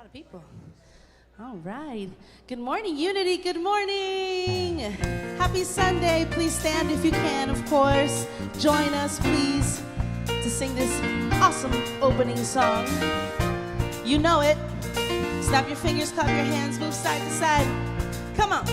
lot of people. All right. Good morning, Unity. Good morning. Happy Sunday. Please stand if you can, of course. Join us, please, to sing this awesome opening song. You know it. Snap your fingers, clap your hands, move side to side. Come on.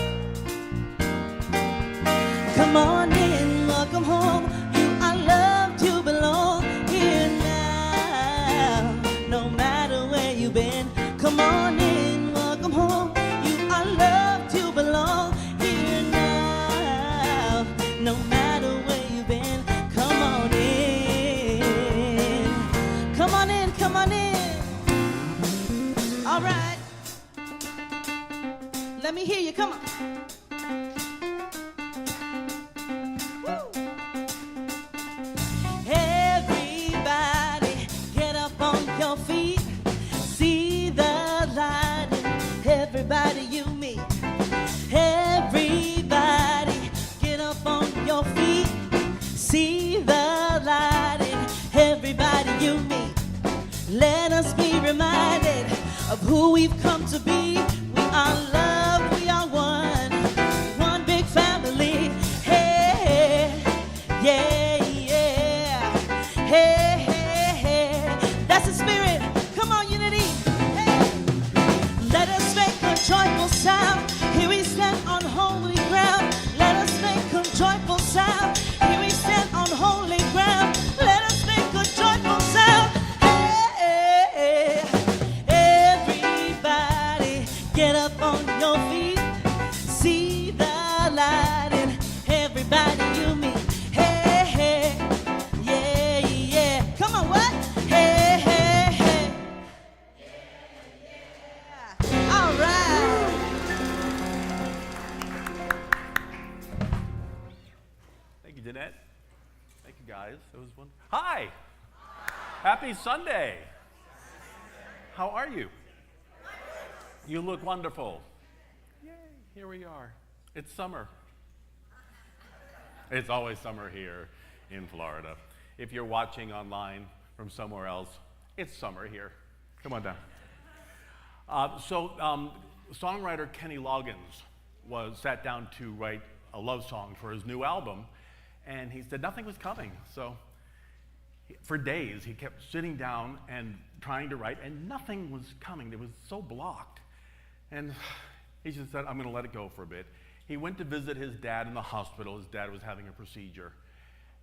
Come on in, welcome home. You are loved, you belong here now. No matter where you've been, come on in, welcome home. You are loved, you belong here now. No matter where you've been, come on in. Come on in, come on in. All right. Let me hear you, come on. Everybody get up on your feet. See the light in everybody you meet. Everybody get up on your feet. See the light in everybody you meet. Let us be reminded of who we've come to be. We are love, we are one big family. Hey, yeah, yeah. Hey, hey, hey. That's the spirit. Come on, Unity. Hey. Let us make a joyful sound. Here we stand on holy ground. Let us make a joyful sound. Here we stand on holy ground. Let us make a joyful sound. Hey, everybody get up on your feet. See the light in everybody you meet. Hey, hey, yeah, yeah. Come on, what? Hey, hey, hey. Yeah. All right. Thank you, Jeanette. Thank you, guys. That was one. Hi. Happy Sunday. How are you? You look wonderful. Yay, here we are. It's summer. It's always summer here in Florida. If you're watching online from somewhere else, it's summer here. Come on down. Songwriter Kenny Loggins sat down to write a love song for his new album, and he said nothing was coming. So for days, he kept sitting down and trying to write, and nothing was coming. It was so blocked. And he just said, I'm going to let it go for a bit. He went to visit his dad in the hospital. His dad was having a procedure.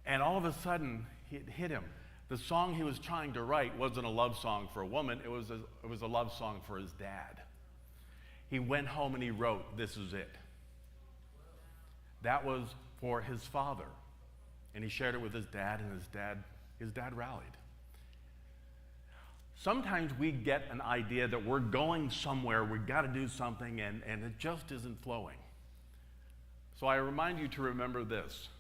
And all of a sudden, it hit him. The song he was trying to write wasn't a love song for a woman. It was a love song for his dad. He went home and he wrote, "This is it." That was for his father. And he shared it with his dad, and his dad rallied. Sometimes we get an idea that we're going somewhere, we've got to do something, and it just isn't flowing. So I remind you to remember this.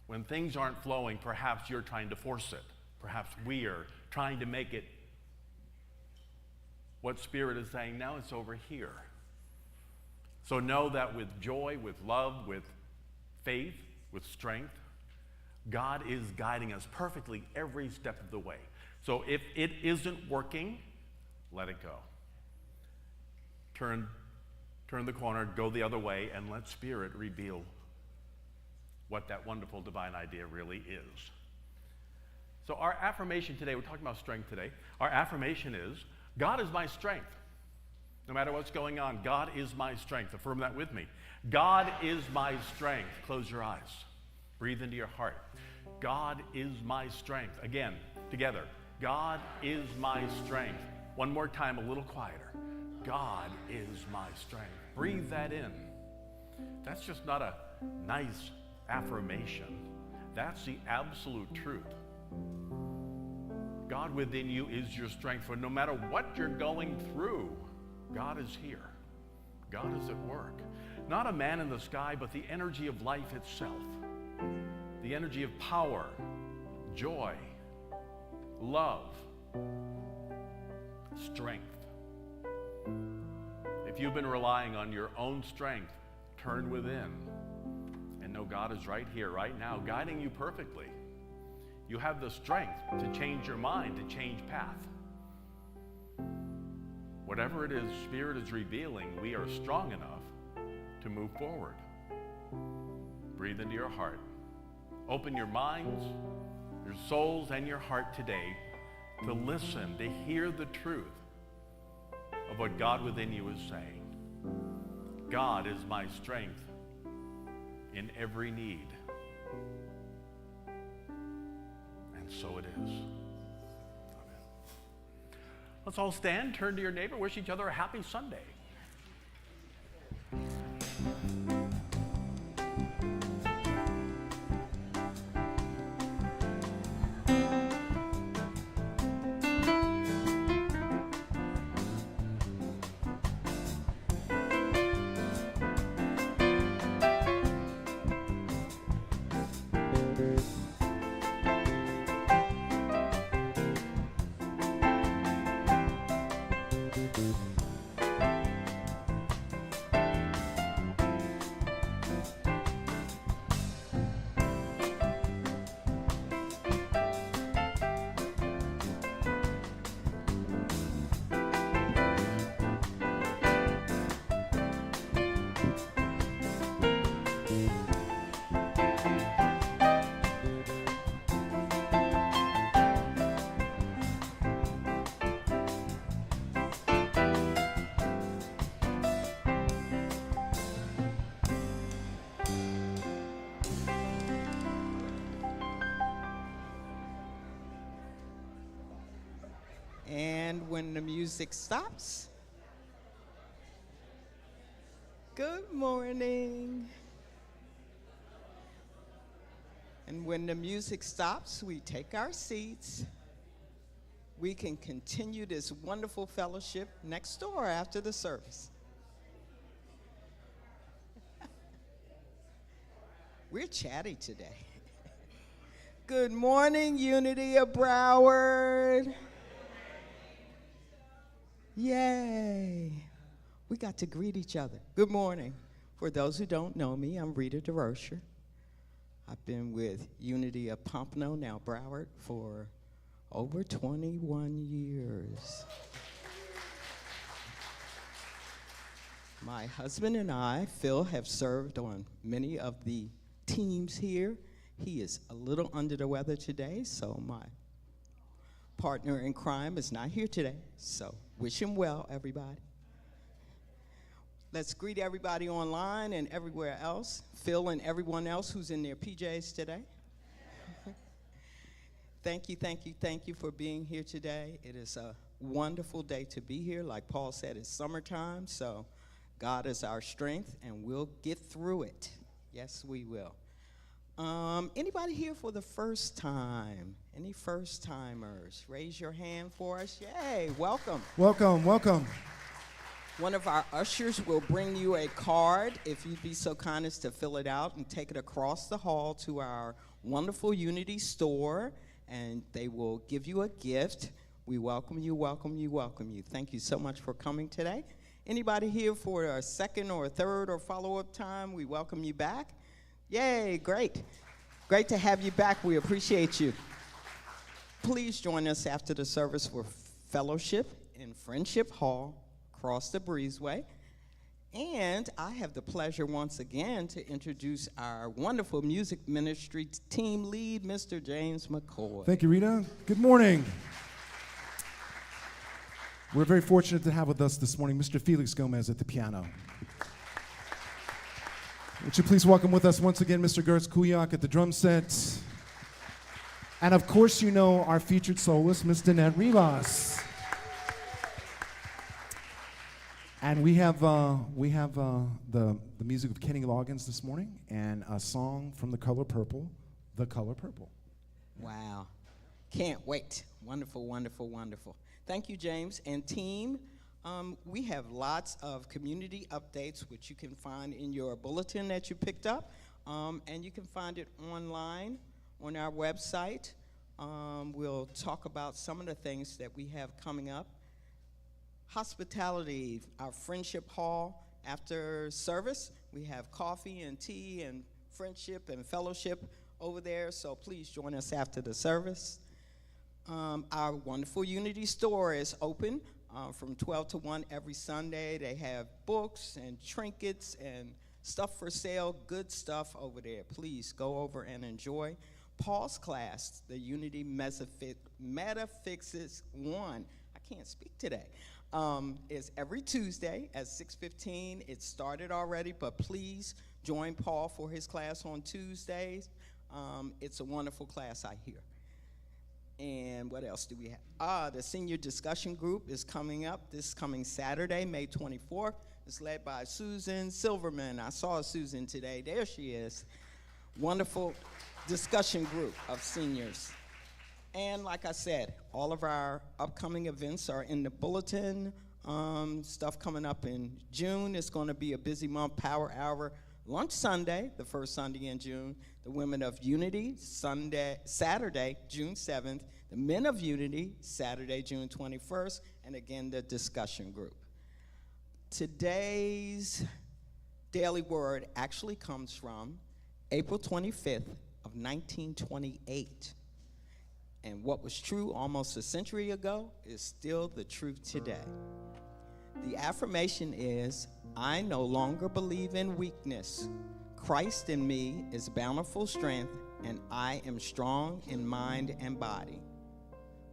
When things aren't flowing, perhaps you're trying to force it. Perhaps we are trying to make it what Spirit is saying, now it's over here. So know that with joy, with love, with faith, with strength, God is guiding us perfectly every step of the way. So if it isn't working, let it go. Turn the corner, go the other way, and let Spirit reveal what that wonderful divine idea really is. So our affirmation today, we're talking about strength today. Our affirmation is, God is my strength. No matter what's going on, God is my strength. Affirm that with me. God is my strength. Close your eyes. Breathe into your heart. God is my strength. Again, together. God is my strength. One more time, a little quieter. God is my strength. Breathe that in. That's just not a nice affirmation. That's the absolute truth. God within you is your strength. For no matter what you're going through, God is here. God is at work. Not a man in the sky, but the energy of life itself. The energy of power, joy, love, strength. If you've been relying on your own strength, turn within and know God is right here, right now, guiding you perfectly. You have the strength to change your mind, to change path. whatever it is Spirit is revealing, we are strong enough to move forward. Breathe into your heart. Open your minds, your souls, and your heart today to listen, to hear the truth of what God within you is saying. God is my strength in every need. And so it is. Amen. Let's all stand, turn to your neighbor, wish each other a happy Sunday. And when the music stops, good morning. And when the music stops, we take our seats. We can continue this wonderful fellowship next door after the service. We're chatty today. Good morning, Unity of Broward. Yay. We got to greet each other. Good morning. For those who don't know me, I'm Rita DeRocher. I've been with Unity of Pompano, now Broward, for over 21 years. My husband and I, Phil, have served on many of the teams here. He is a little under the weather today, so my partner in crime is not here today, so wish him well, everybody. Let's greet everybody online and everywhere else. Phil and everyone else who's in their PJs today. Thank you for being here today. It is a wonderful day to be here. Like Paul said, it's summertime, so God is our strength, and we'll get through it. Yes, we will. Anybody here for the first time? Any first timers? Raise your hand for us. Yay, welcome. Welcome, welcome. One of our ushers will bring you a card, if you'd be so kind as to fill it out and take it across the hall to our wonderful Unity store, and they will give you a gift. We welcome you, welcome you, welcome you. Thank you so much for coming today. Anybody here for a second or a third or follow-up time, we welcome you back. Yay, great. Great to have you back. We appreciate you. Please join us after the service for fellowship in Friendship Hall, across the breezeway. And I have the pleasure once again to introduce our wonderful music ministry team lead, Mr. James McCoy. Thank you, Rita. Good morning. We're very fortunate to have with us this morning Mr. Felix Gomez at the piano. Would you please welcome with us once again Mr. Gertz Kuyak at the drum set. And of course you know our featured soloist, Ms. Danette Rivas. And we have the music of Kenny Loggins this morning and a song from The Color Purple, The Color Purple. Wow. Can't wait. Wonderful, wonderful, wonderful. Thank you, James and team. We have lots of community updates, which you can find in your bulletin that you picked up, and you can find it online on our website. We'll talk about some of the things that we have coming up. Hospitality, our Friendship Hall after service. We have coffee and tea and friendship and fellowship over there, so please join us after the service. Our wonderful Unity store is open from 12 to 1 every Sunday. They have books and trinkets and stuff for sale, good stuff over there. Please go over and enjoy. Paul's class, the Unity Metaphysics 1, I can't speak today, is every Tuesday at 6:15. It started already, but please join Paul for his class on Tuesdays. It's a wonderful class, I hear. And what else do we have? The senior discussion group is coming up this coming Saturday, May 24th. It's led by Susan Silverman. I saw Susan today. There she is. Wonderful discussion group of seniors. And like I said, all of our upcoming events are in the bulletin. Stuff coming up in June. It's going to be a busy month. Power Hour Lunch Sunday, the first Sunday in June. The Women of Unity, Saturday, June 7th. The Men of Unity, Saturday, June 21st. And again, the discussion group. Today's daily word actually comes from April 25th of 1928. And what was true almost a century ago is still the truth today. The affirmation is, I no longer believe in weakness. Christ in me is bountiful strength, and I am strong in mind and body.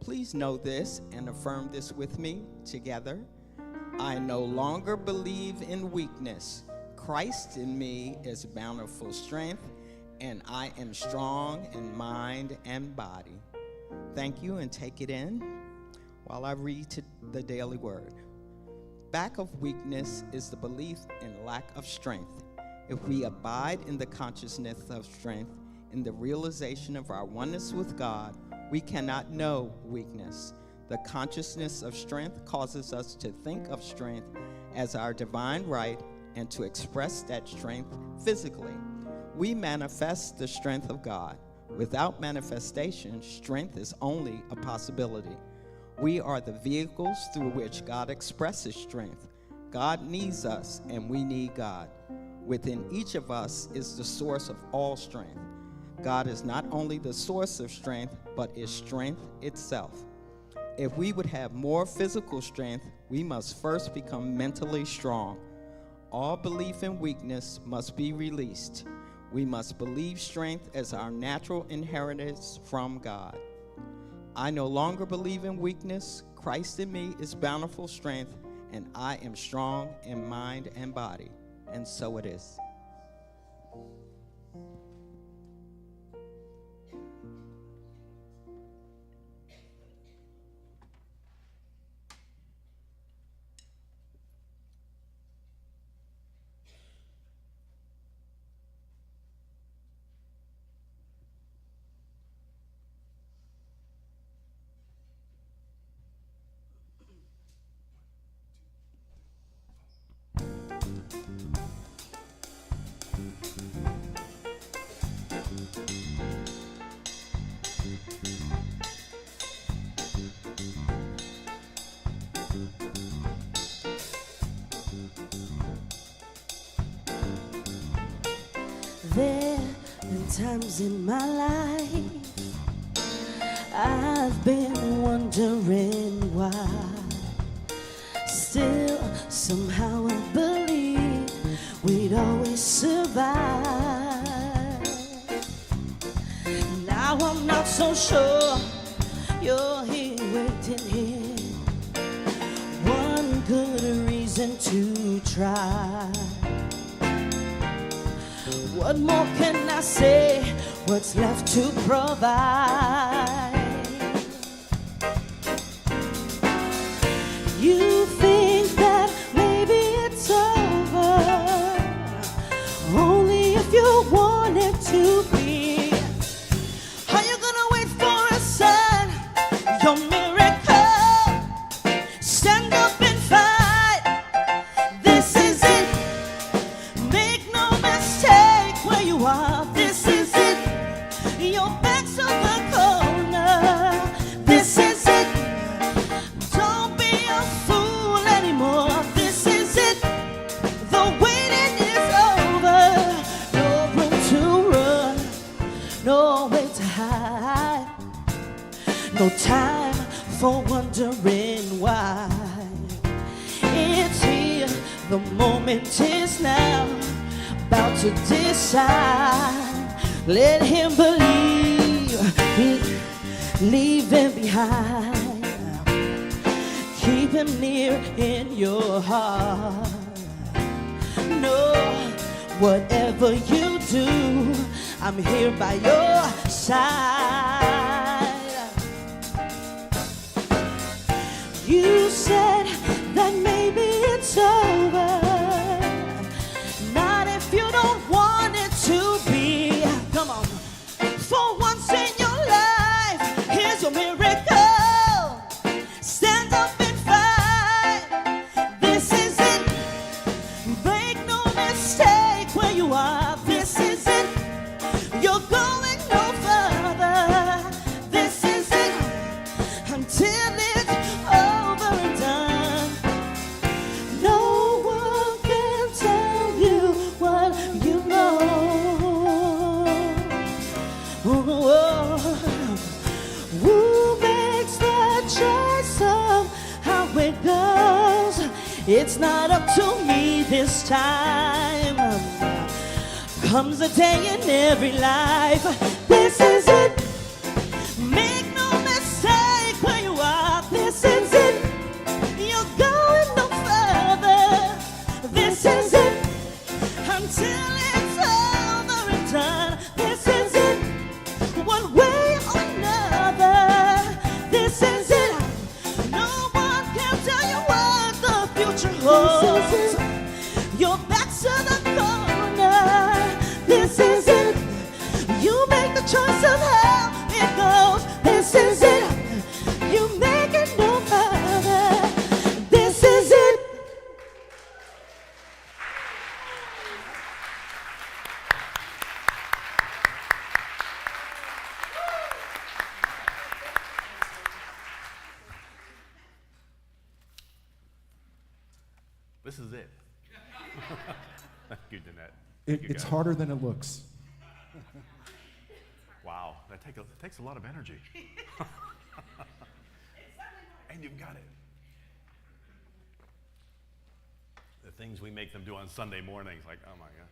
Please know this and affirm this with me together. I no longer believe in weakness. Christ in me is bountiful strength, and I am strong in mind and body. Thank you, and take it in while I read the daily word. Back of weakness is the belief in lack of strength. If we abide in the consciousness of strength, in the realization of our oneness with God, we cannot know weakness. The consciousness of strength causes us to think of strength as our divine right and to express that strength physically. We manifest the strength of God. Without manifestation, strength is only a possibility. We are the vehicles through which God expresses strength. God needs us, and we need God. Within each of us is the source of all strength. God is not only the source of strength, but is strength itself. If we would have more physical strength, we must first become mentally strong. All belief in weakness must be released. We must believe strength as our natural inheritance from God. I no longer believe in weakness. Christ in me is bountiful strength, and I am strong in mind and body. And so it is. There have been times in my life I've been wondering why. Still, somehow I believe we'd always survive. Now I'm not so sure you're here waiting here. One good reason to try. What more can I say? What's left to provide? You think that maybe it's over, only if you want it to be. Are you gonna wait for a sign? Your miracle. Stand up and fight. This is it. Make no mistake where you are. This is it. Your back's to the corner. This is it. Don't be a fool. The moment is now, about to decide. Let him believe, leave him behind. Keep him near in your heart. No, whatever you do, I'm here by your side. You said that maybe it's over. Not if you don't want it to be. Come on. For once in your life, here's your miracle. Stand up and fight. This is it. Make no mistake where you are. This is it. You're going no further. This is it. Until it's over and done. No one can tell you what you know. Who makes the choice of how it goes? It's not up to me this time. Comes a day in every life. This is it. Make no mistake where you are. This is it. You're going no further. This is it. Until it's over and done. This is it. One way or another. This is it. No one can tell you what the future holds. Your back's to the corner. This is it. You make the choice of how it goes. This is it. You make it no further. This is it. This is it. Thank you, Danette. Thank you, It's guys. harder than it looks. Wow, that takes a lot of energy. And you've got it. The things we make them do on Sunday mornings, like, oh my God.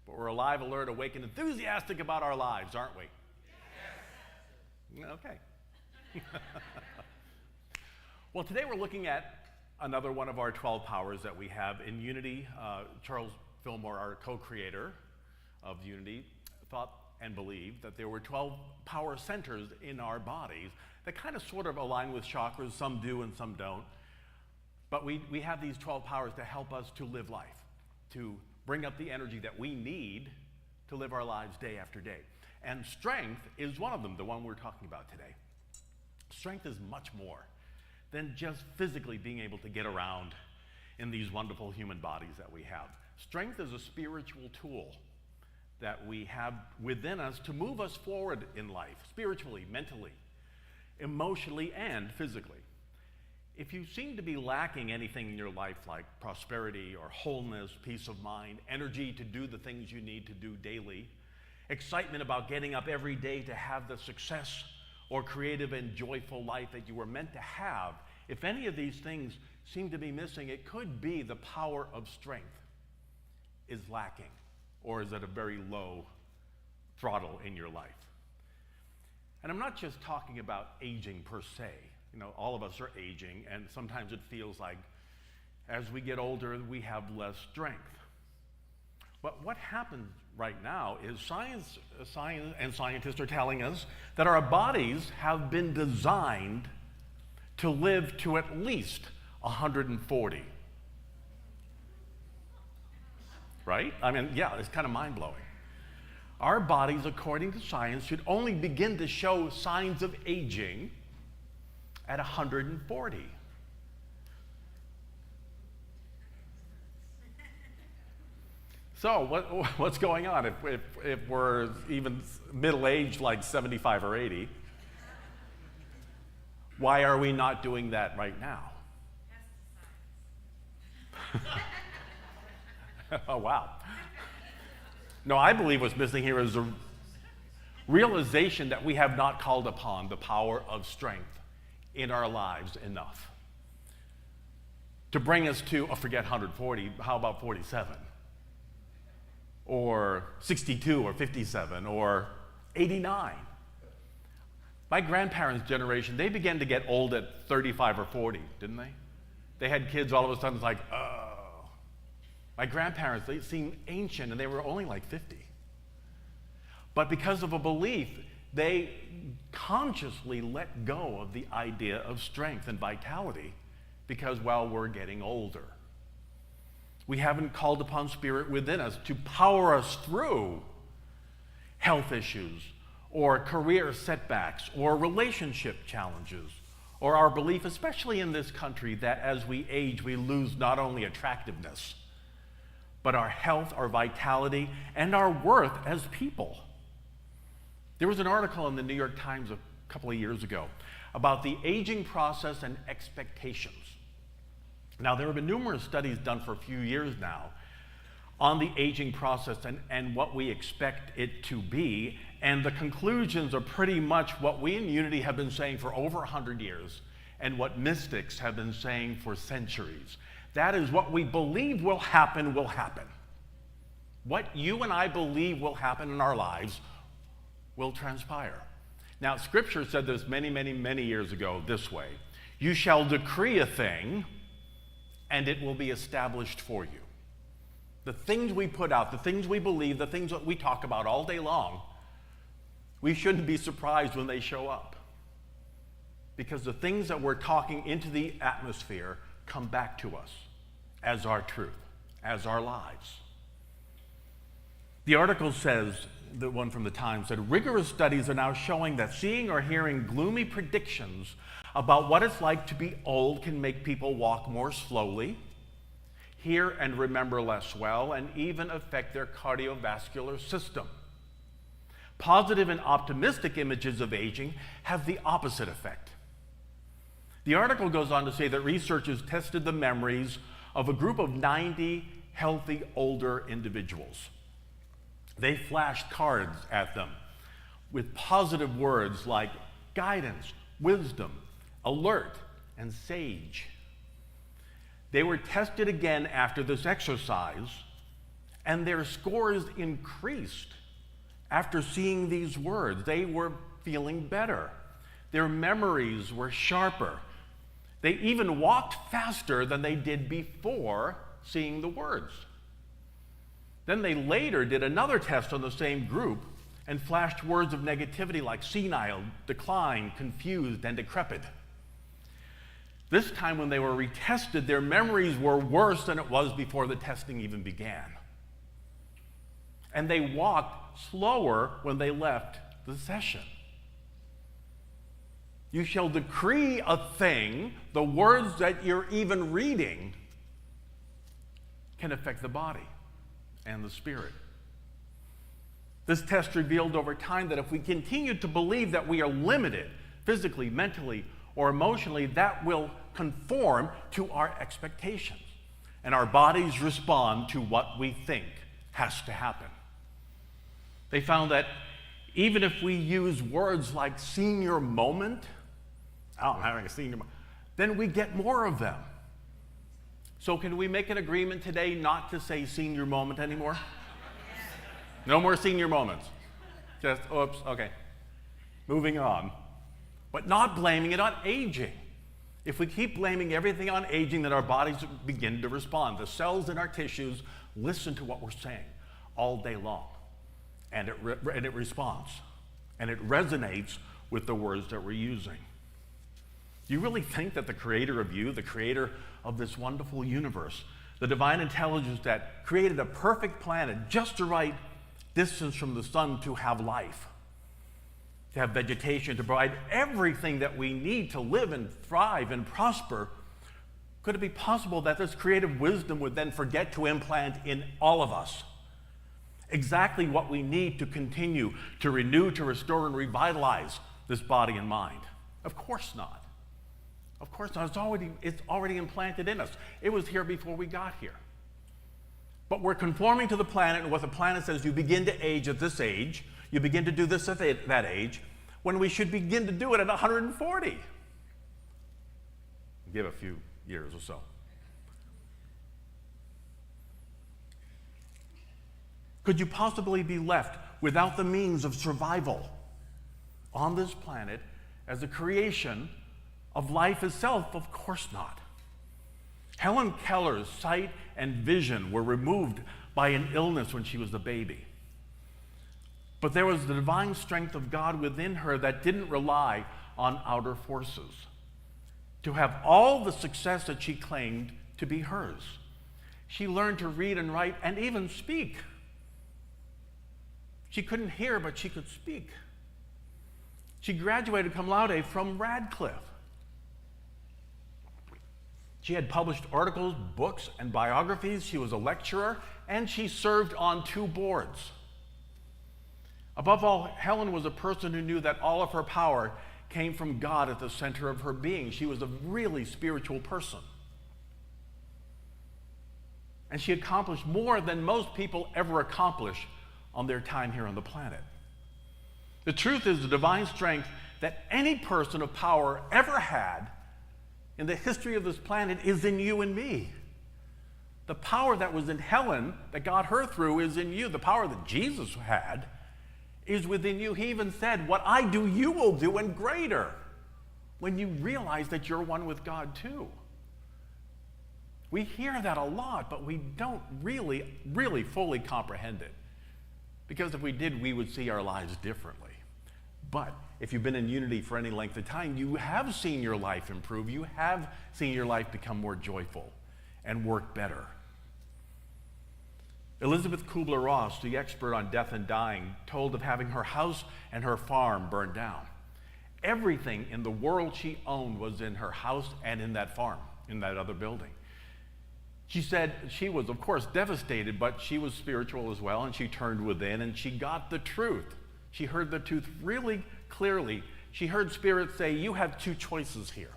But we're alive, alert, awake, and enthusiastic about our lives, aren't we? Yes. Okay. Well, today we're looking at another one of our 12 powers that we have in Unity. Charles Fillmore, our co-creator of Unity, thought and believed that there were 12 power centers in our bodies that kind of sort of align with chakras. Some do and some don't. But we have these 12 powers to help us to live life, to bring up the energy that we need to live our lives day after day. And strength is one of them, the one we're talking about today. Strength is much more than just physically being able to get around in these wonderful human bodies that we have. Strength is a spiritual tool that we have within us to move us forward in life, spiritually, mentally, emotionally, and physically. If you seem to be lacking anything in your life like prosperity or wholeness, peace of mind, energy to do the things you need to do daily, excitement about getting up every day to have the success or creative and joyful life that you were meant to have, if any of these things seem to be missing, it could be the power of strength is lacking or is at a very low throttle in your life. And I'm not just talking about aging per se. You know, all of us are aging, and sometimes it feels like as we get older, we have less strength. But what happens right now is science and scientists are telling us that our bodies have been designed to live to at least 140. Right? I mean, yeah, it's kind of mind-blowing. Our bodies, according to science, should only begin to show signs of aging at 140. So what's going on if we're even middle-aged, like 75 or 80? Why are we not doing that right now? Oh, wow. No, I believe what's missing here is a realization that we have not called upon the power of strength in our lives enough. to bring us to, oh, forget 140, how about 47? Or 62 or 57 or 89? My grandparents' generation, they began to get old at 35 or 40, didn't they? They had kids, all of a sudden it's like, oh. My grandparents, they seemed ancient and they were only like 50. But because of a belief, they consciously let go of the idea of strength and vitality because, well, we're getting older. We haven't called upon Spirit within us to power us through health issues or career setbacks or relationship challenges, or our belief, especially in this country, that as we age, we lose not only attractiveness, but our health, our vitality, and our worth as people. There was an article in the New York Times a couple of years ago about the aging process and expectations. Now, there have been numerous studies done for a few years now on the aging process and what we expect it to be, and the conclusions are pretty much what we in Unity have been saying for over 100 years and what mystics have been saying for centuries. That is, what we believe will happen will happen. What you and I believe will happen in our lives will transpire. Now, Scripture said this many, many, many years ago this way: you shall decree a thing, and it will be established for you. The things we put out, the things we believe, the things that we talk about all day long, we shouldn't be surprised when they show up. Because the things that we're talking into the atmosphere come back to us as our truth, as our lives. The article says, the one from the Times said, rigorous studies are now showing that seeing or hearing gloomy predictions about what it's like to be old can make people walk more slowly, hear and remember less well, and even affect their cardiovascular system. Positive and optimistic images of aging have the opposite effect. The article goes on to say that researchers tested the memories of a group of 90 healthy older individuals. They flashed cards at them with positive words like guidance, wisdom, alert, and sage. They were tested again after this exercise, and their scores increased after seeing these words. They were feeling better. Their memories were sharper. They even walked faster than they did before seeing the words. Then they later did another test on the same group and flashed words of negativity like senile, decline, confused, and decrepit. This time when they were retested, their memories were worse than it was before the testing even began. And they walked slower when they left the session. You shall decree a thing, the words that you're even reading can affect the body and the spirit. This test revealed over time that if we continue to believe that we are limited physically, mentally, or emotionally, that will conform to our expectations. And our bodies respond to what we think has to happen. They found that even if we use words like senior moment, oh, I'm having a senior moment, then we get more of them. So can we make an agreement today not to say senior moment anymore? No more senior moments. Just, oops, okay. Moving on. But not blaming it on aging. If we keep blaming everything on aging, then our bodies begin to respond. The cells in our tissues listen to what we're saying all day long. And it responds. And it resonates with the words that we're using. Do you really think that the creator of you, the creator of this wonderful universe, the divine intelligence that created a perfect planet just the right distance from the sun to have life, to have vegetation, to provide everything that we need to live and thrive and prosper, could it be possible that this creative wisdom would then forget to implant in all of us exactly what we need to continue to renew, to restore, and revitalize this body and mind? Of course not. Of course not. It's already implanted in us. It was here before we got here. But we're conforming to the planet, and what the planet says, you begin to age at this age, you begin to do this at that age, when we should begin to do it at 140. Give a few years or so. Could you possibly be left without the means of survival on this planet as a creation of life itself? Of course not. Helen Keller's sight and vision were removed by an illness when she was a baby. But there was the divine strength of God within her that didn't rely on outer forces to have all the success that she claimed to be hers. She learned to read and write and even speak. She couldn't hear, but she could speak. She graduated cum laude from Radcliffe. She had published articles, books, and biographies. She was a lecturer, and she served on 2 boards. Above all, Helen was a person who knew that all of her power came from God at the center of her being. She was a really spiritual person. And she accomplished more than most people ever accomplish on their time here on the planet. The truth is, the divine strength that any person of power ever had in the history of this planet is in you and me. The power that was in Helen, that got her through, is in you. The power that Jesus had is within you. He even said, what I do, you will do, and greater, when you realize that you're one with God too. We hear that a lot, but we don't really fully comprehend it. Because if we did, we would see our lives differently. But if you've been in unity for any length of time, you have seen your life improve. You have seen your life become more joyful and work better. Elizabeth Kubler-Ross, the expert on death and dying, told of having her house and her farm burned down. Everything in the world she owned was in her house and in that farm, in that other building. She said she was, of course, devastated, but she was spiritual as well, and she turned within, and she got the truth. She heard the truth really clearly. She heard Spirit say, you have 2 choices here.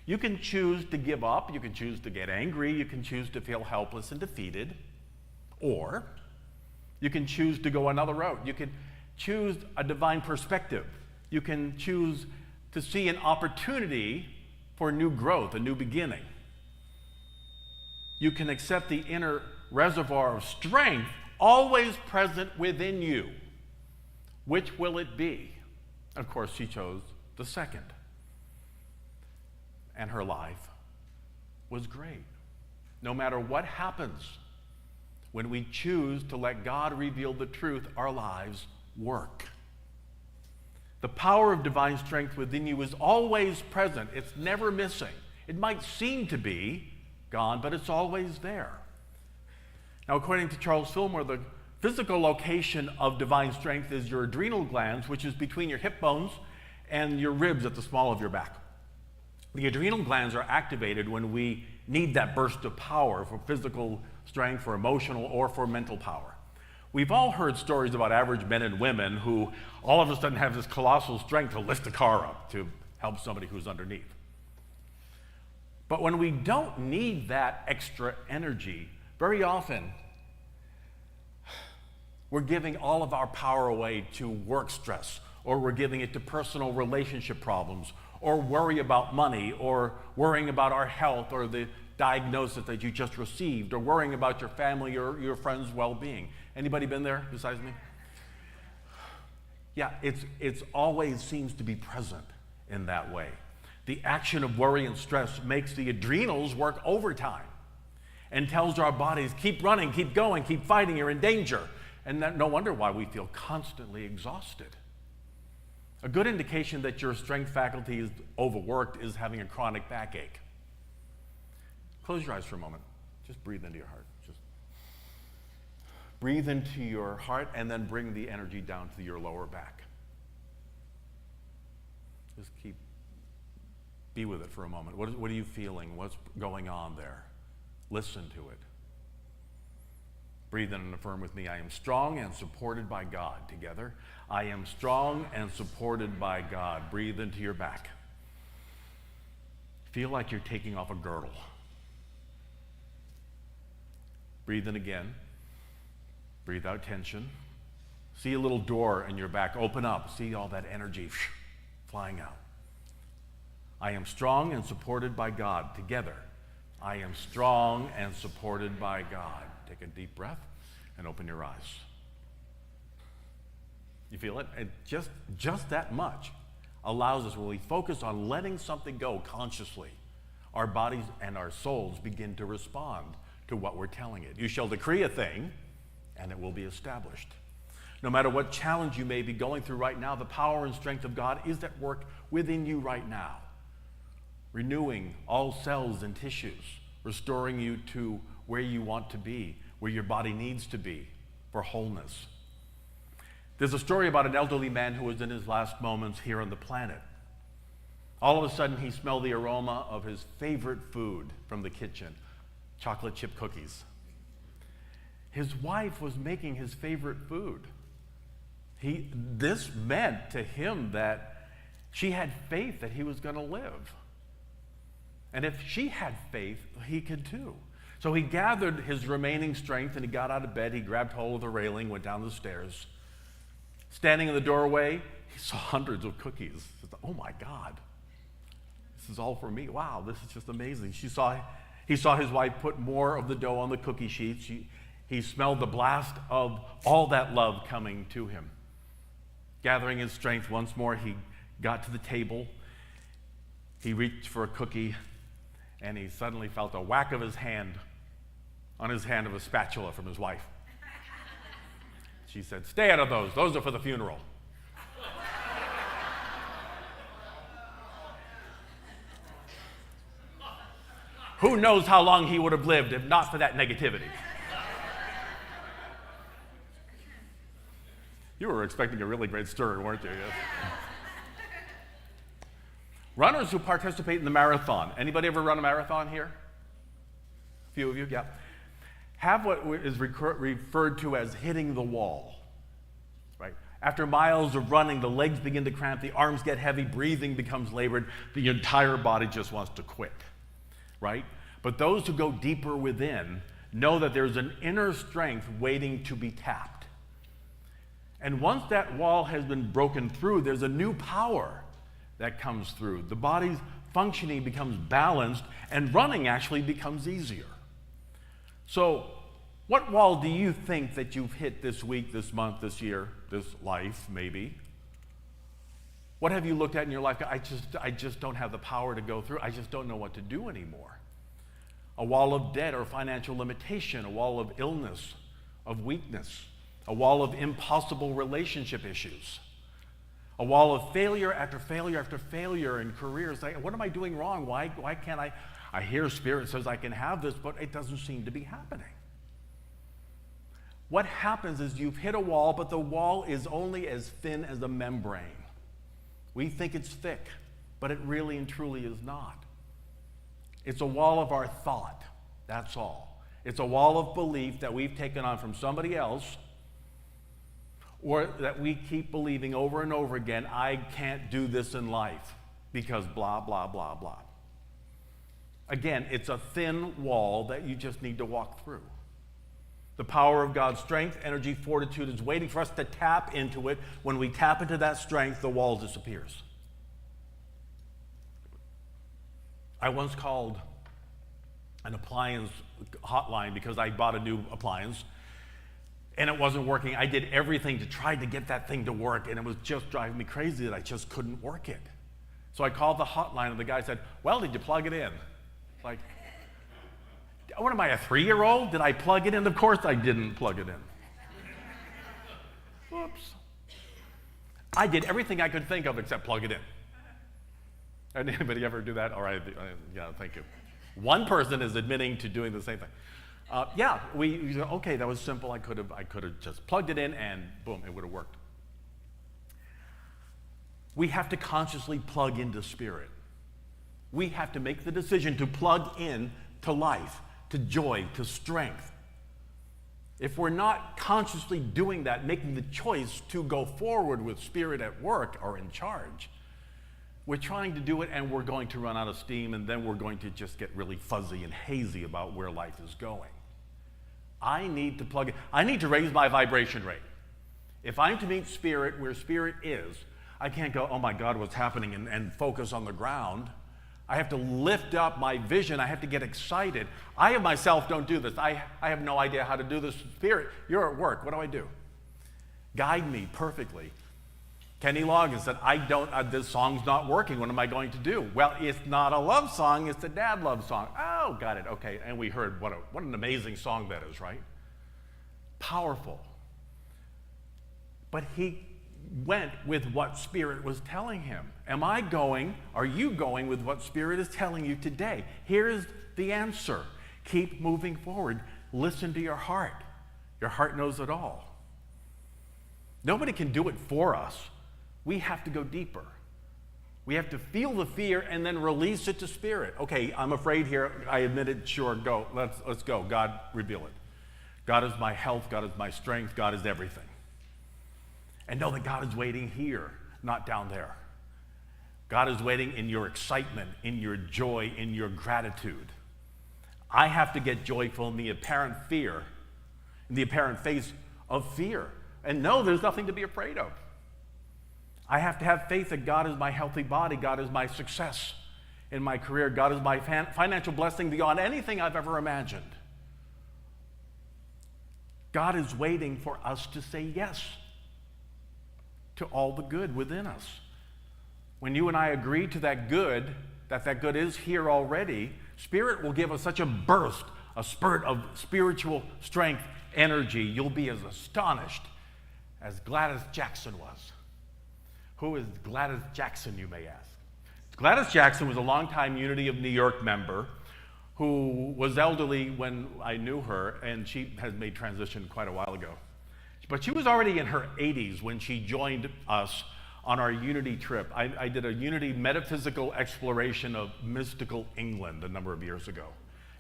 You can choose to give up, you can choose to get angry, you can choose to feel helpless and defeated, or you can choose to go another route. You can choose a divine perspective. You can choose to see an opportunity for new growth, a new beginning. You can accept the inner reservoir of strength always present within you. Which will it be? Of course, she chose the second. And her life was great. No matter what happens, when we choose to let God reveal the truth, our lives work. The power of divine strength within you is always present. It's never missing. It might seem to be gone, but it's always there. Now, according to Charles Fillmore, the physical location of divine strength is your adrenal glands, which is between your hip bones and your ribs at the small of your back. The adrenal glands are activated when we need that burst of power for physical strength, for emotional, or for mental power. We've all heard stories about average men and women who all of a sudden have this colossal strength to lift a car up to help somebody who's underneath. But when we don't need that extra energy, very often we're giving all of our power away to work stress, or we're giving it to personal relationship problems, or worry about money, or worrying about our health, or the diagnosis that you just received, or worrying about your family or your friends' well-being. Anybody been there besides me? Yeah, it's always seems to be present in that way. The action of worry and stress makes the adrenals work overtime and tells our bodies, keep running, keep going, keep fighting, you're in danger. And no wonder why we feel constantly exhausted. A good indication that your strength faculty is overworked is having a chronic backache. Close your eyes for a moment. Just breathe into your heart. Just breathe into your heart and then bring the energy down to your lower back. Just be with it for a moment. What are you feeling? What's going on there? Listen to it. Breathe in and affirm with me. I am strong and supported by God. Together. I am strong and supported by God. Breathe into your back. Feel like you're taking off a girdle. Breathe in again. Breathe out tension. See a little door in your back open up. See all that energy flying out. I am strong and supported by God. Together. I am strong and supported by God. Take a deep breath. and open your eyes. You feel it? And just that much allows us, when we focus on letting something go consciously, our bodies and our souls begin to respond to what we're telling it. You shall decree a thing, and it will be established. No matter what challenge you may be going through right now, the power and strength of God is at work within you right now, renewing all cells and tissues, restoring you to where you want to be, where your body needs to be for wholeness. There's a story about an elderly man who was in his last moments here on the planet. All of a sudden, he smelled the aroma of his favorite food from the kitchen, chocolate chip cookies. His wife was making his favorite food. This meant to him that she had faith that he was going to live. And if she had faith, he could too. So he gathered his remaining strength and he got out of bed. He grabbed hold of the railing, went down the stairs. Standing in the doorway, he saw hundreds of cookies. He thought, oh my God, this is all for me. Wow, this is just amazing. He saw his wife put more of the dough on the cookie sheets. He smelled the blast of all that love coming to him. Gathering his strength once more, he got to the table. He reached for a cookie, and he suddenly felt a whack of his hand on his hand of a spatula from his wife. She said, stay out of those. Those are for the funeral. Who knows how long he would have lived if not for that negativity? You were expecting a really great story, weren't you? Yes. Runners who participate in the marathon. Anybody ever run a marathon here? A few of you, yeah. Have what is referred to as hitting the wall, right? After miles of running, the legs begin to cramp, the arms get heavy, breathing becomes labored, the entire body just wants to quit, right? But those who go deeper within know that there's an inner strength waiting to be tapped. And once that wall has been broken through, there's a new power that comes through. The body's functioning becomes balanced, and running actually becomes easier. So, what wall do you think that you've hit this week, this month, this year, this life, maybe? What have you looked at in your life? I just don't have the power to go through. I just don't know what to do anymore. A wall of debt or financial limitation, a wall of illness, of weakness, a wall of impossible relationship issues, a wall of failure after failure after failure in careers. Like, what am I doing wrong? Why can't I? I hear Spirit says I can have this, but it doesn't seem to be happening. What happens is you've hit a wall, but the wall is only as thin as a membrane. We think it's thick, but it really and truly is not. It's a wall of our thought, that's all. It's a wall of belief that we've taken on from somebody else, or that we keep believing over and over again, I can't do this in life because blah, blah, blah, blah. Again, it's a thin wall that you just need to walk through. The power of God's strength, energy, fortitude is waiting for us to tap into it. When we tap into that strength, the wall disappears. I once called an appliance hotline because I bought a new appliance and it wasn't working. I did everything to try to get that thing to work, and it was just driving me crazy that I just couldn't work it. So I called the hotline, and the guy said, well, did you plug it in? Like, what am I, a 3-year-old? Did I plug it in? Of course I didn't plug it in. Whoops. I did everything I could think of except plug it in. Did anybody ever do that? All right, yeah, thank you. One person is admitting to doing the same thing. Okay, that was simple. I could have just plugged it in and boom, it would have worked. We have to consciously plug into Spirit. We have to make the decision to plug in to life, to joy, to strength. If we're not consciously doing that, making the choice to go forward with Spirit at work or in charge, we're trying to do it and we're going to run out of steam, and then we're going to just get really fuzzy and hazy about where life is going. I need to plug in. I need to raise my vibration rate. If I'm to meet Spirit where Spirit is, I can't go, oh my God, what's happening, and focus on the ground. I have to lift up my vision. I have to get excited. I of myself don't do this. I have no idea how to do this. Spirit, you're at work. What do I do? Guide me perfectly. Kenny Loggins said, this song's not working. What am I going to do? Well, it's not a love song. It's a dad love song. Oh, got it. Okay. And we heard what an amazing song that is, right? Powerful. But he went with what Spirit was telling him. Are you going with what Spirit is telling you today? Here's the answer. Keep moving forward. Listen to your heart. Your heart knows it all. Nobody can do it for us. We have to go deeper. We have to feel the fear and then release it to Spirit. Okay, I'm afraid here. I admit it. Sure, go. Let's go. God, reveal it. God is my health. God is my strength. God is everything. And know that God is waiting here, not down there. God is waiting in your excitement, in your joy, in your gratitude. I have to get joyful in the apparent fear, in the apparent face of fear, and know there's nothing to be afraid of. I have to have faith that God is my healthy body, God is my success in my career, God is my financial blessing beyond anything I've ever imagined. God is waiting for us to say yes to all the good within us. When you and I agree to that good is here already, Spirit will give us such a burst, a spurt of spiritual strength, energy. You'll be as astonished as Gladys Jackson was. Who is Gladys Jackson, you may ask? Gladys Jackson was a longtime Unity of New York member who was elderly when I knew her, and she has made transition quite a while ago. But she was already in her 80s when she joined us on our Unity trip. I did a Unity metaphysical exploration of mystical England a number of years ago.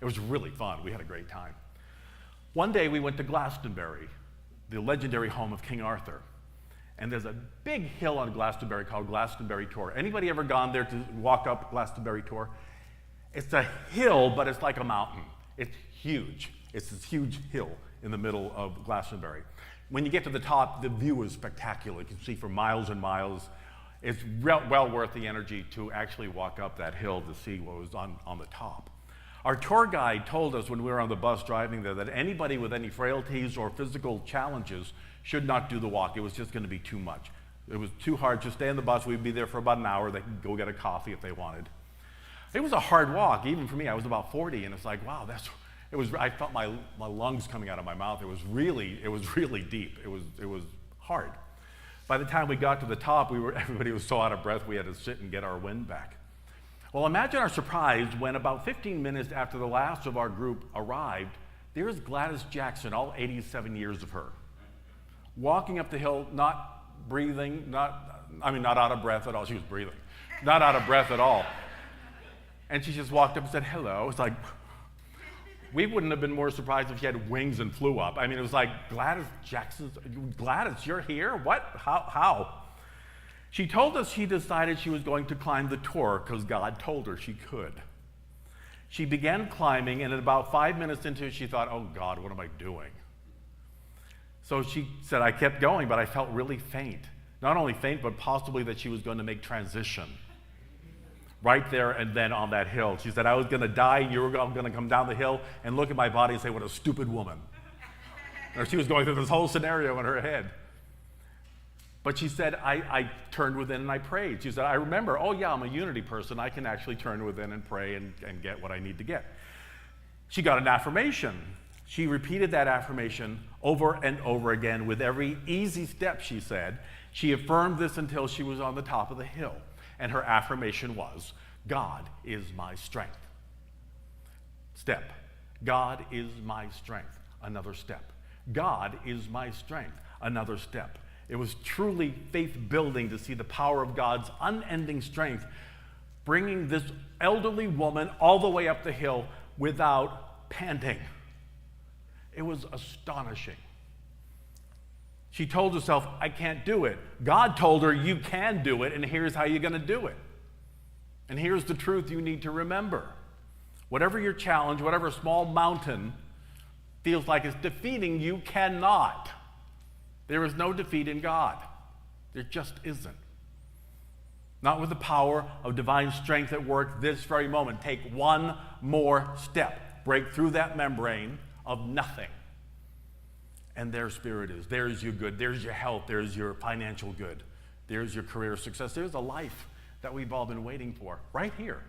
It was really fun. We had a great time. One day we went to Glastonbury, the legendary home of King Arthur. And there's a big hill on Glastonbury called Glastonbury Tor. Anybody ever gone there to walk up Glastonbury Tor? It's a hill, but it's like a mountain. It's huge. It's this huge hill in the middle of Glastonbury. When you get to the top, the view is spectacular. You can see for miles and miles. It's well worth the energy to actually walk up that hill to see what was on the top. Our tour guide told us when we were on the bus driving there that anybody with any frailties or physical challenges should not do the walk. It was just going to be too much. It was too hard to stay on the bus. We'd be there for about an hour. They could go get a coffee if they wanted. It was a hard walk, even for me. I was about 40, and it's like, wow, I felt my lungs coming out of my mouth. It was really deep. It was hard. By the time we got to the top, everybody was so out of breath, we had to sit and get our wind back. Well, imagine our surprise when about 15 minutes after the last of our group arrived, there's Gladys Jackson, all 87 years of her, walking up the hill, not breathing, not out of breath at all. She was breathing, not out of breath at all. And she just walked up and said, hello. It's like, we wouldn't have been more surprised if she had wings and flew up. I mean, it was like, Gladys, you're here? What? How? She told us she decided she was going to climb the Tor because God told her she could. She began climbing, and at about 5 minutes into it, she thought, oh God, what am I doing? So she said, I kept going, but I felt really faint. Not only faint, but possibly that she was going to make transition. Right there and then on that hill. She said, I was going to die, and you were going to come down the hill and look at my body and say, what a stupid woman. Or she was going through this whole scenario in her head. But she said, I turned within and I prayed. She said, I remember, oh yeah, I'm a Unity person. I can actually turn within and pray and get what I need to get. She got an affirmation. She repeated that affirmation over and over again with every easy step, she said. She affirmed this until she was on the top of the hill. And her affirmation was, God is my strength. Step. God is my strength. Another step. God is my strength. Another step. It was truly faith-building to see the power of God's unending strength bringing this elderly woman all the way up the hill without panting. It was astonishing. She told herself, I can't do it. God told her, you can do it, and here's how you're going to do it. And here's the truth you need to remember. Whatever your challenge, whatever small mountain feels like it's defeating, you cannot. There is no defeat in God. There just isn't. not with the power of divine strength at work this very moment. Take one more step. Break through that membrane of nothing. And there Spirit is. There's your good. There's your health. There's your financial good. There's your career success. There's a life that we've all been waiting for right here.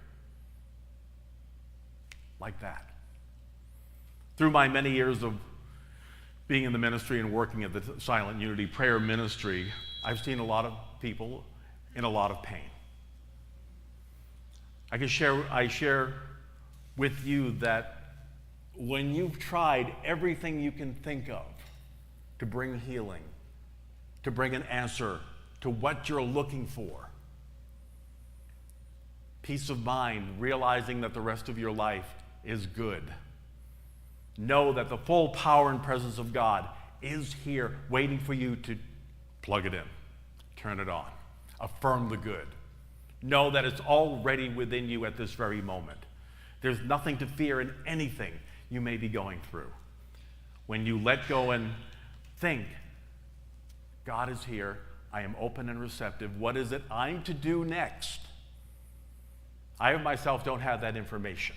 Like that. Through my many years of being in the ministry and working at the Silent Unity Prayer Ministry, I've seen a lot of people in a lot of pain. I share with you that when you've tried everything you can think of to bring healing, to bring an answer to what you're looking for, peace of mind, realizing that the rest of your life is good. Know that the full power and presence of God is here waiting for you to plug it in, turn it on, affirm the good. Know that it's already within you at this very moment. There's nothing to fear in anything you may be going through. When you let go and think, God is here, I am open and receptive, what is it I'm to do next? I myself don't have that information.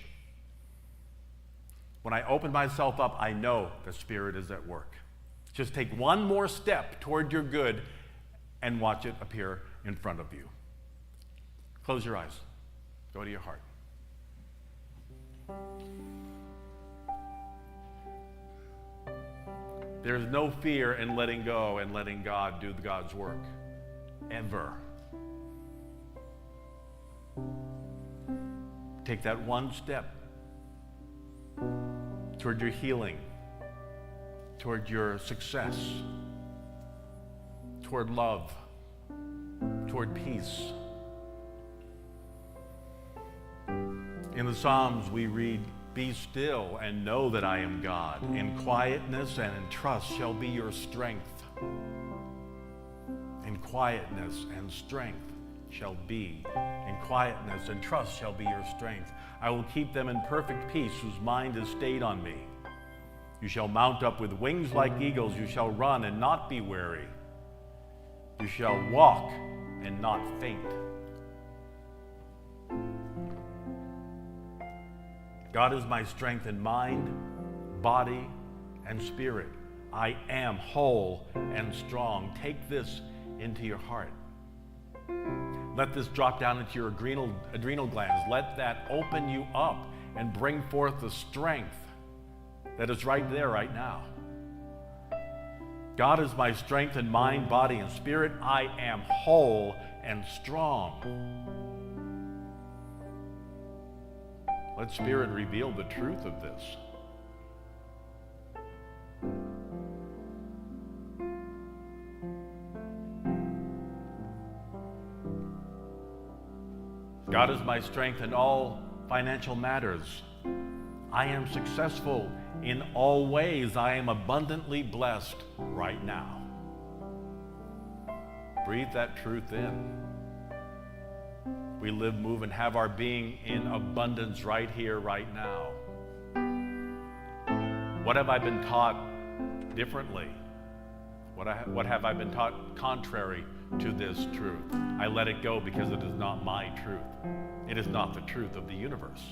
When I open myself up, I know the Spirit is at work. Just take one more step toward your good and watch it appear in front of you. Close your eyes. Go to your heart. There's no fear in letting go and letting God do God's work. Ever. Take that one step toward your healing, toward your success, toward love, toward peace. In the Psalms we read, "Be still and know that I am God. In quietness and in trust shall be your strength." In quietness and strength shall be. In quietness and trust shall be your strength. I will keep them in perfect peace whose mind is stayed on me. You shall mount up with wings like eagles. You shall run and not be weary. You shall walk and not faint. God is my strength in mind, body, and spirit. I am whole and strong. Take this into your heart. Let this drop down into your adrenal glands. Let that open you up and bring forth the strength that is right there, right now. God is my strength in mind, body, and spirit. I am whole and strong. Let Spirit reveal the truth of this. God is my strength in all financial matters. I am successful in all ways. I am abundantly blessed right now. Breathe that truth in. We live, move, and have our being in abundance right here, right now. What have I been taught differently? What have I been taught contrary to this truth? I let it go because it is not my truth. It is not the truth of the universe.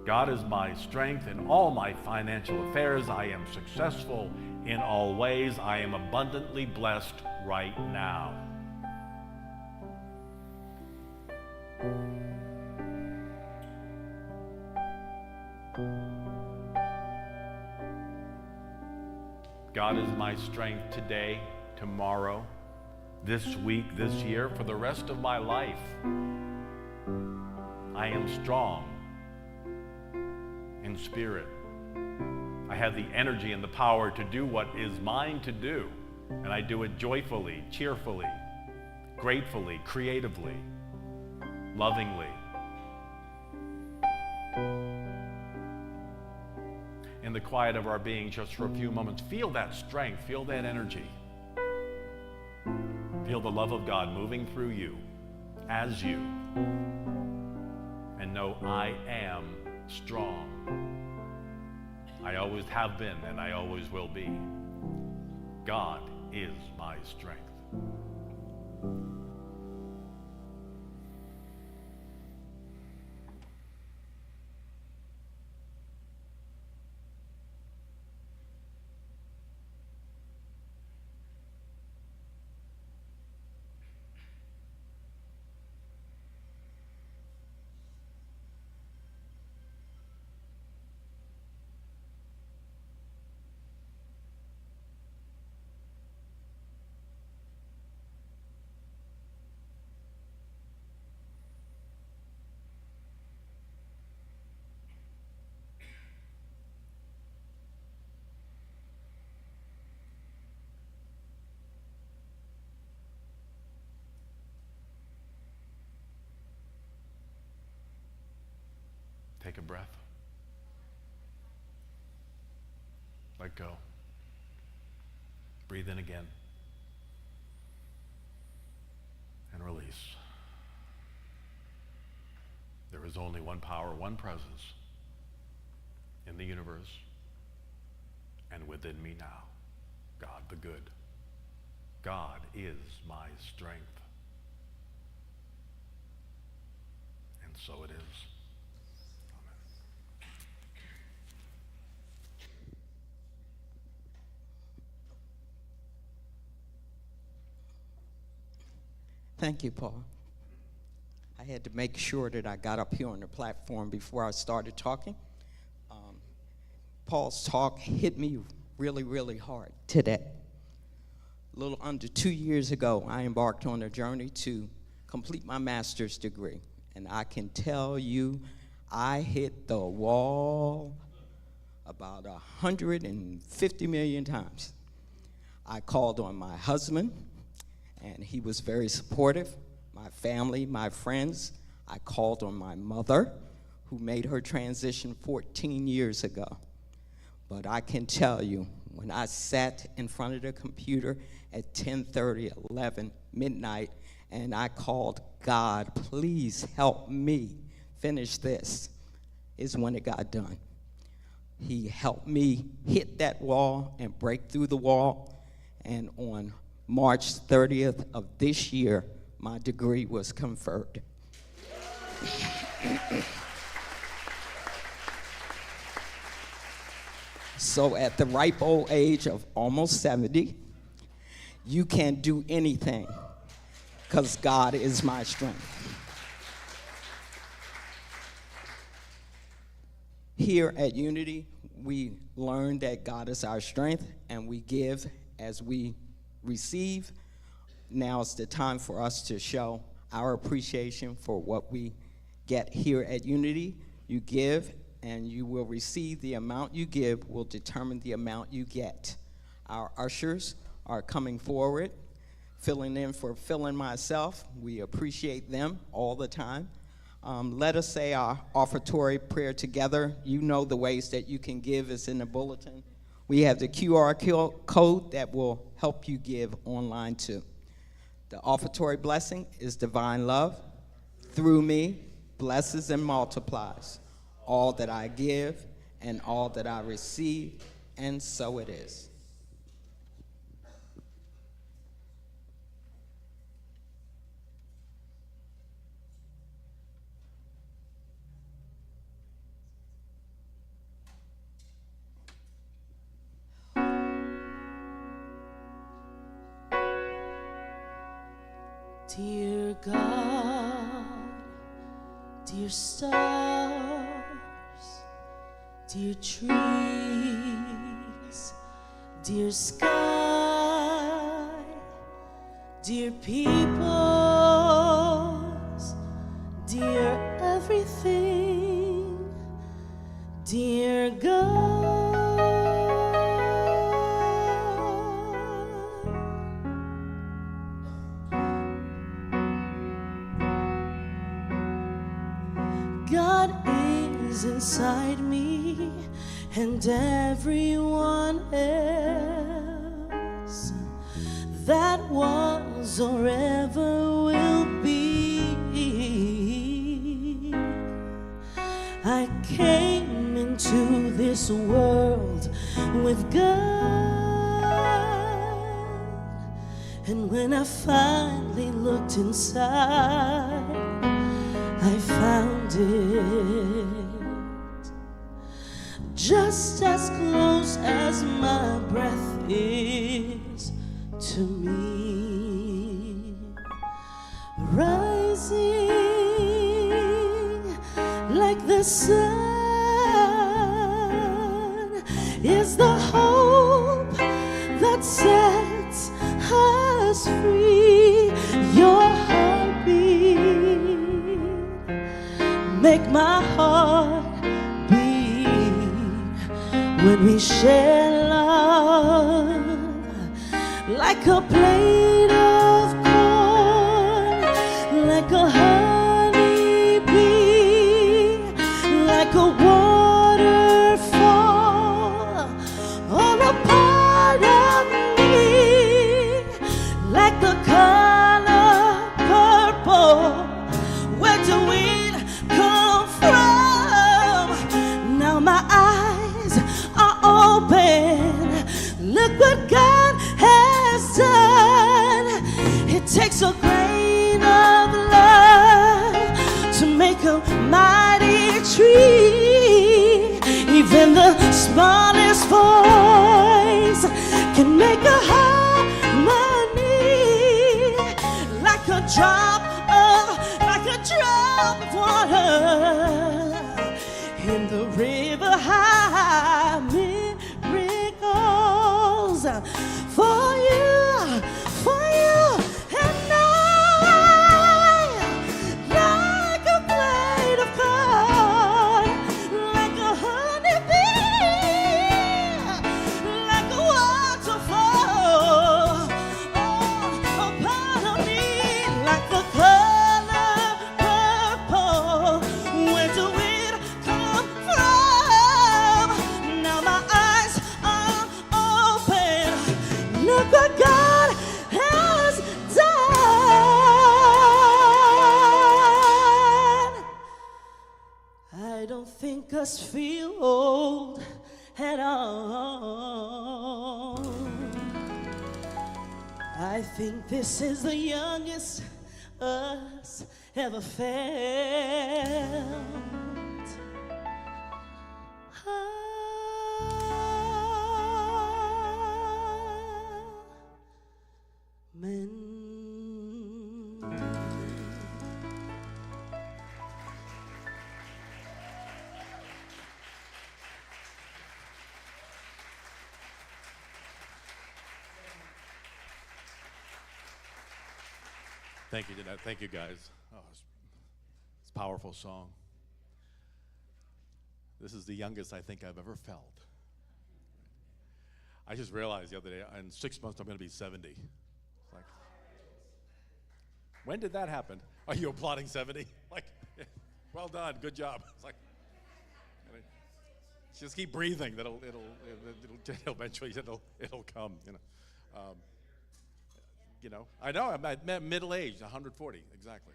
God is my strength in all my financial affairs. I am successful in all ways. I am abundantly blessed right now. God is my strength today, tomorrow, this week, this year, for the rest of my life. I am strong in spirit. I have the energy and the power to do what is mine to do, and I do it joyfully, cheerfully, gratefully, creatively, lovingly. In the quiet of our being, just for a few moments, feel that strength, feel that energy. Feel the love of God moving through you, as you, and know I am strong. I always have been, and I always will be. God is my strength. take a breath. Let go. Breathe in again. And release. There is only one power, one presence in the universe and within me now. God the good. God is my strength. And so it is. Amen. Thank you, Paul. I had to make sure that I got up here on the platform before I started talking. Paul's talk hit me really, really hard today. A little under 2 years ago, I embarked on a journey to complete my master's degree. And I can tell you, I hit the wall about 150 million times. I called on my husband, and he was very supportive. My family, my friends. I called on my mother, who made her transition 14 years ago. But I can tell you, when I sat in front of the computer at 10:30, 11, midnight, and I called God, please help me finish this, is when it got done. He helped me hit that wall and break through the wall, and on March 30th of this year, my degree was conferred. So at the ripe old age of almost 70, you can do anything because God is my strength. Here at Unity, we learn that God is our strength, and we give as we receive. Now is the time for us to show our appreciation for what we get here at Unity. You give, and you will receive. The amount you give will determine the amount you get. Our ushers are coming forward, filling in for filling myself. We appreciate them all the time. Let us say our offertory prayer together. You know the ways that you can give is in the bulletin. We have the QR code that will help you give online too. The offertory blessing is divine love. Through me, blesses and multiplies all that I give and all that I receive, and so it is. Dear God, dear stars, dear trees, dear sky, dear peoples, dear everything, dear God. God is inside me and everyone else that was or ever will be. I came into this world with God, and when I finally looked inside, I found it just as close as my breath is to me, rising like the sun is the hope that sets us free. Your heartbeat make my heart beat when we share love like a plate of corn, like a honeybee, like a eyes are open. Look what God has done. It takes a grain of love to make a mighty tree. Even the smallest voice can make a harmony. Like a drop of water in the river. High miracles for you and I. Like a blade of corn, like a honeybee, like a waterfall upon me, like the color purple. Where do it come from? Now my eyes are open. Look what God has done. I don't think us feel old at all. I think this is the youngest us ever felt. Thank you, Jeanette. Thank you, guys. Oh, it's a powerful song. This is the youngest I think I've ever felt. I just realized the other day, in 6 months, I'm going to be 70. It's like, when did that happen? Are you applauding 70? Like, well done, good job. It's like, just keep breathing. It'll eventually it'll come. I know, I'm at middle-aged, 140, exactly.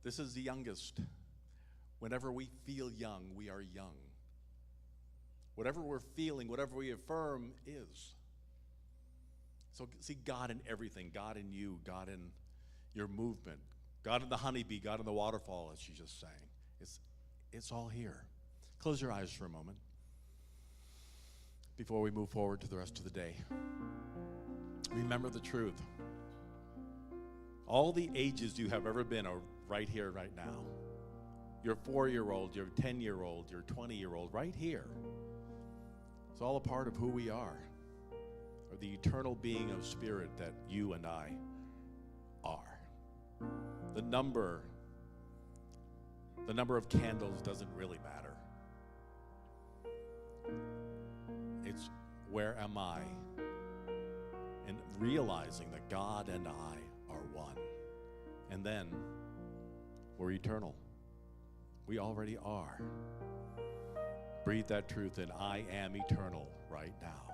This is the youngest. Whenever we feel young, we are young. Whatever we're feeling, whatever we affirm is. So see God in everything, God in you, God in your movement, God in the honeybee, God in the waterfall, as she just sang. It's all here. Close your eyes for a moment before we move forward to the rest of the day. Remember the truth. All the ages you have ever been are right here, right now. Your 4-year-old, your 10-year-old, your 20-year-old, right here. It's all a part of who we are, or the eternal being of spirit that you and I are. The number of candles doesn't really matter. It's where am I? And realizing that God and I are one. And then we're eternal. We already are. Breathe that truth in. I am eternal right now.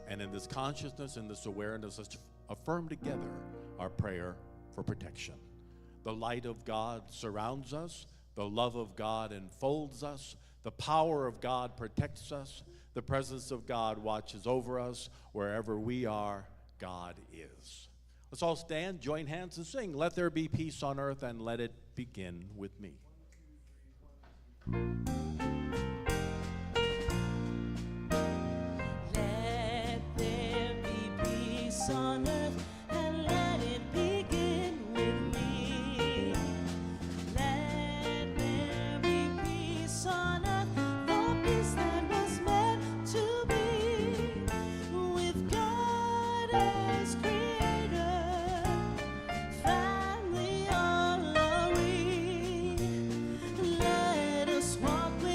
And in this consciousness and this awareness, let's affirm together our prayer for protection. The light of God surrounds us. The love of God enfolds us. The power of God protects us. The presence of God watches over us. Wherever we are, God is. Let's all stand, join hands, and sing. Let there be peace on earth, and let it begin with me. Let there be peace on earth, and let it begin with me. Let there be peace on earth, the peace that was meant to be, with God as creator, family all are we. Let us walk with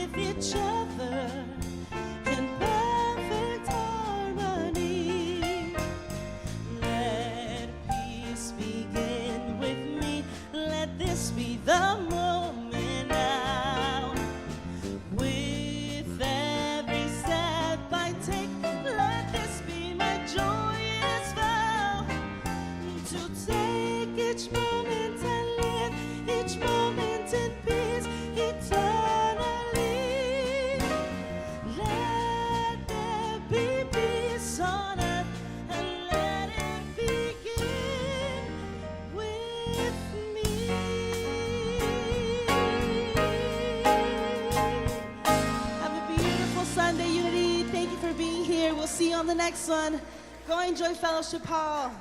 on the next one. Go enjoy Fellowship Hall.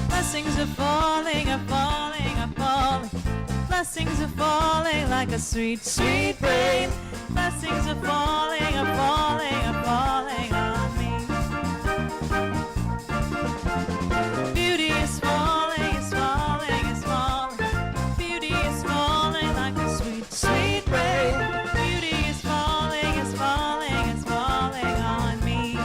Blessings are falling, are falling, are falling. Blessings are falling like a sweet, sweet rain. Blessings are falling, are falling, are falling on me. Beauty is falling, is falling, is falling. Beauty is falling like a sweet, sweet rain. Beauty is falling, is falling, is falling on me.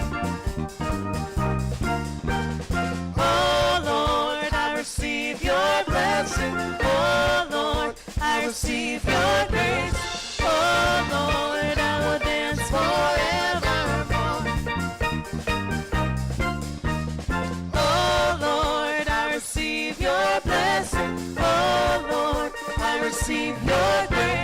Oh Lord, I receive your blessing. Oh Lord, I receive your grace. Oh Lord, I will dance forevermore. Oh Lord, I receive your blessing. Oh Lord, I receive your grace.